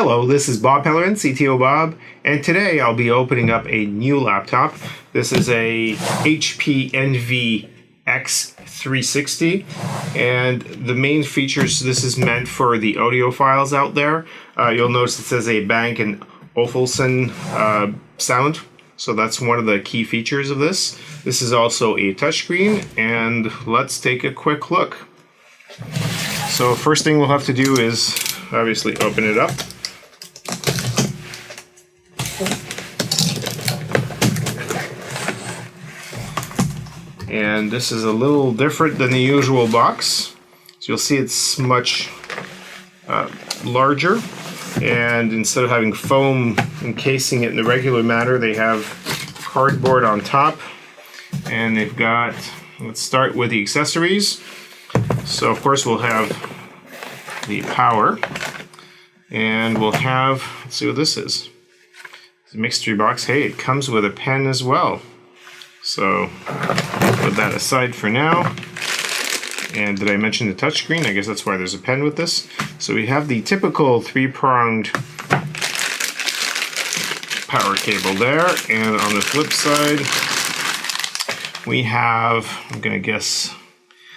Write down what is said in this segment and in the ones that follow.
Hello, this is Bob Pellerin, CTO Bob, and today I'll be opening up a new laptop. This is a HP Envy x360, and the main features, this is meant for the audiophiles out there. You'll notice it says a Bang & Olufsen sound, so that's one of the key features of this. This is also a touchscreen, and let's take a quick look. So first thing we'll have to do is obviously open it up. And this is a little different than the usual box. So you'll see it's much larger, and instead of having foam encasing it in the regular manner, they have cardboard on top. And they've got, let's start with the accessories. So of course we'll have the power, and we'll have, let's see what this is. It's a mystery box. Hey, it comes with a pen as well. So put that aside for now. And did I mention the touchscreen? I guess that's why there's a pen with this. So we have the typical three-pronged power cable there, and on the flip side we have, I'm gonna guess,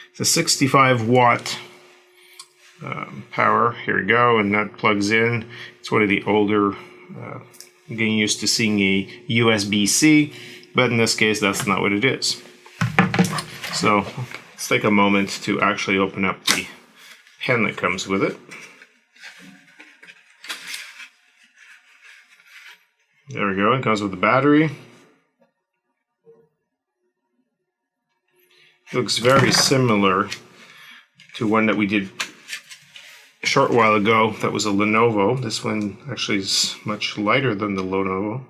it's a 65 watt power. Here we go, and that plugs in. It's one of the older, I'm getting used to seeing a USB-C, but in this case that's not what it is. So let's take a moment to actually open up the pen that comes with it. There we go, it comes with the battery. It looks very similar to one that we did a short while ago that was a Lenovo. This one actually is much lighter than the Lenovo,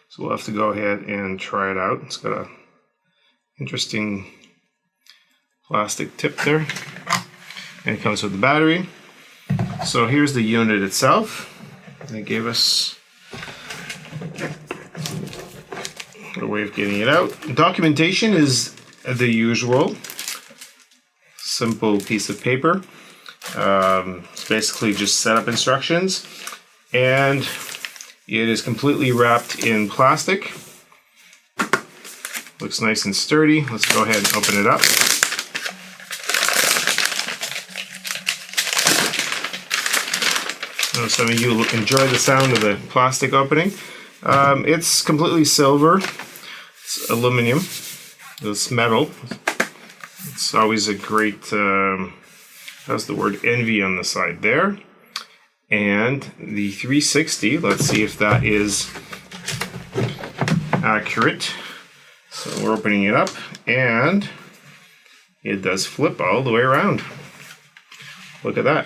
so we'll have to go ahead and try it out. It's got a interesting plastic tip there, and it comes with the battery. So here's the unit itself. They gave us a way of getting it out. Documentation is the usual simple piece of paper. It's basically just setup instructions, and it is completely wrapped in plastic. Looks nice and sturdy. Let's go ahead and open it up. I know some of you enjoy the sound of the plastic opening. It's completely silver. It's aluminum. It's metal. It's always a great, how's the word envy on the side there. And the 360, let's see if that is accurate. So we're opening it up, and it does flip all the way around. Look at that.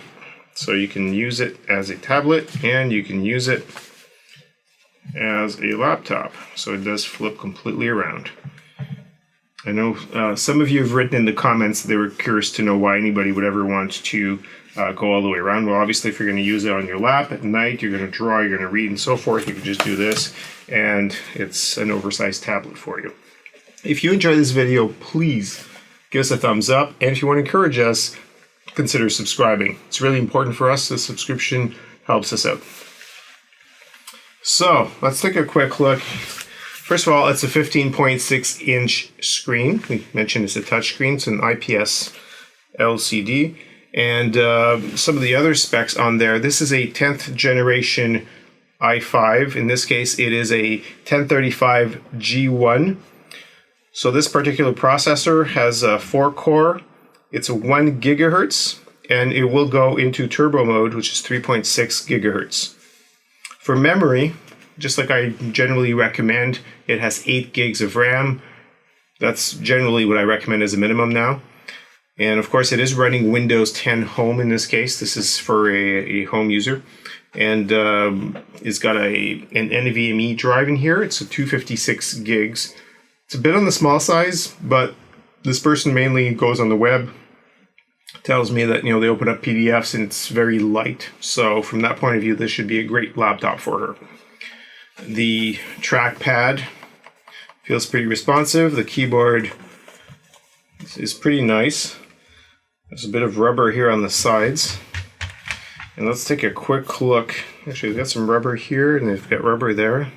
So you can use it as a tablet, and you can use it as a laptop. So it does flip completely around. I know some of you have written in the comments they were curious to know why anybody would ever want to go all the way around. Well, obviously if you're going to use it on your lap at night, you're going to draw, you're going to read and so forth, you can just do this, and it's an oversized tablet for you. If you enjoyed this video, please give us a thumbs up, and if you want to encourage us, consider subscribing. It's really important for us. The subscription helps us out. So let's take a quick look. First of all, it's a 15.6 inch screen. We mentioned it's a touch screen. It's an IPS LCD. And some of the other specs on there, this is a 10th generation i5. In this case, it is a 1035 G1. So this particular processor has a 4-core. It's a 1 gigahertz, and it will go into turbo mode, which is 3.6 gigahertz. For memory, just like I generally recommend, it has 8 gigs of RAM. That's generally what I recommend as a minimum now. And of course, it is running Windows 10 Home in this case. This is for a home user. And it's got an NVMe drive in here. It's a 256 gigs. It's a bit on the small size, but this person mainly goes on the web. Tells me that, you know, they open up PDFs and it's very light. So from that point of view, this should be a great laptop for her. The trackpad feels pretty responsive. The keyboard is pretty nice. There's a bit of rubber here on the sides. And let's take a quick look. Actually, they've got some rubber here, and they've got rubber there.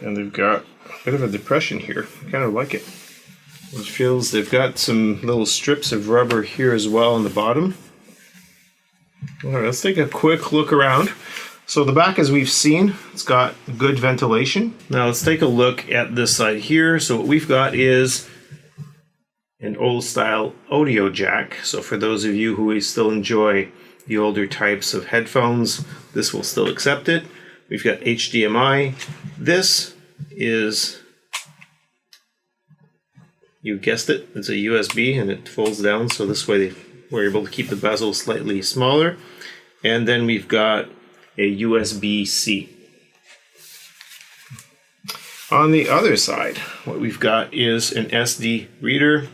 And they've got a bit of a depression here. I kind of like it. It feels they've got some little strips of rubber here as well on the bottom. All right, let's take a quick look around. So the back, as we've seen, it's got good ventilation. Now let's take a look at this side here. So what we've got is an old style audio jack. So for those of you who still enjoy the older types of headphones, this will still accept it. We've got HDMI. This is, you guessed it, it's a USB and it folds down, so this way we're able to keep the bezel slightly smaller. And then we've got a USB-C. On the other side, what we've got is an SD reader.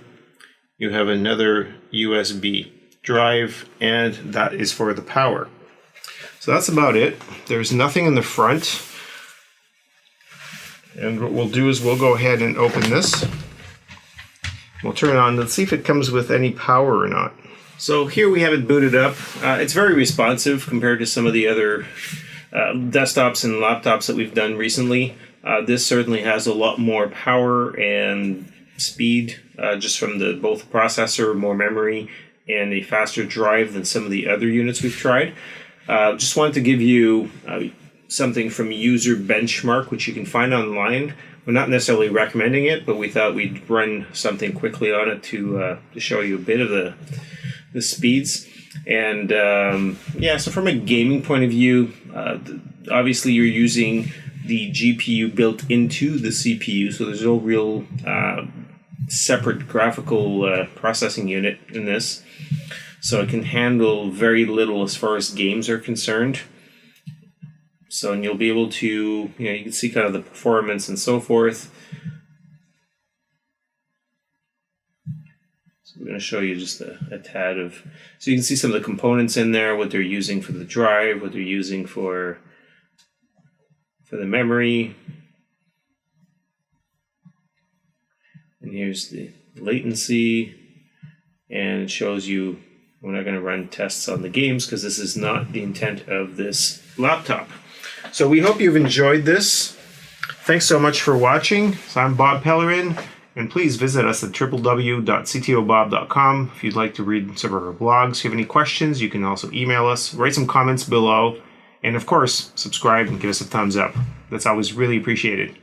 You have another USB drive, and that is for the power. So that's about it. There's nothing in the front. And what we'll do is we'll go ahead and open this. We'll turn it on. Let's see if it comes with any power or not. So here we have it booted up. It's very responsive compared to some of the other desktops and laptops that we've done recently. This certainly has a lot more power and speed just from both the processor, more memory, and a faster drive than some of the other units we've tried. Just wanted to give you something from User Benchmark, which you can find online. We're not necessarily recommending it, but we thought we'd run something quickly on it to show you a bit of the speeds. And yeah, so from a gaming point of view, obviously you're using the GPU built into the CPU, so there's no real separate graphical processing unit in this. So it can handle very little as far as games are concerned. So, and you'll be able to, you can see kind of the performance and so forth. So we're going to show you just a tad of, so you can see some of the components in there, what they're using for the drive, what they're using for the memory. And here's the latency, and it shows you, we're not going to run tests on the games because this is not the intent of this laptop. So we hope you've enjoyed this. Thanks so much for watching. So I'm Bob Pellerin, and please visit us at www.ctobob.com if you'd like to read some of our blogs. If you have any questions, you can also email us, write some comments below, and of course, subscribe and give us a thumbs up. That's always really appreciated.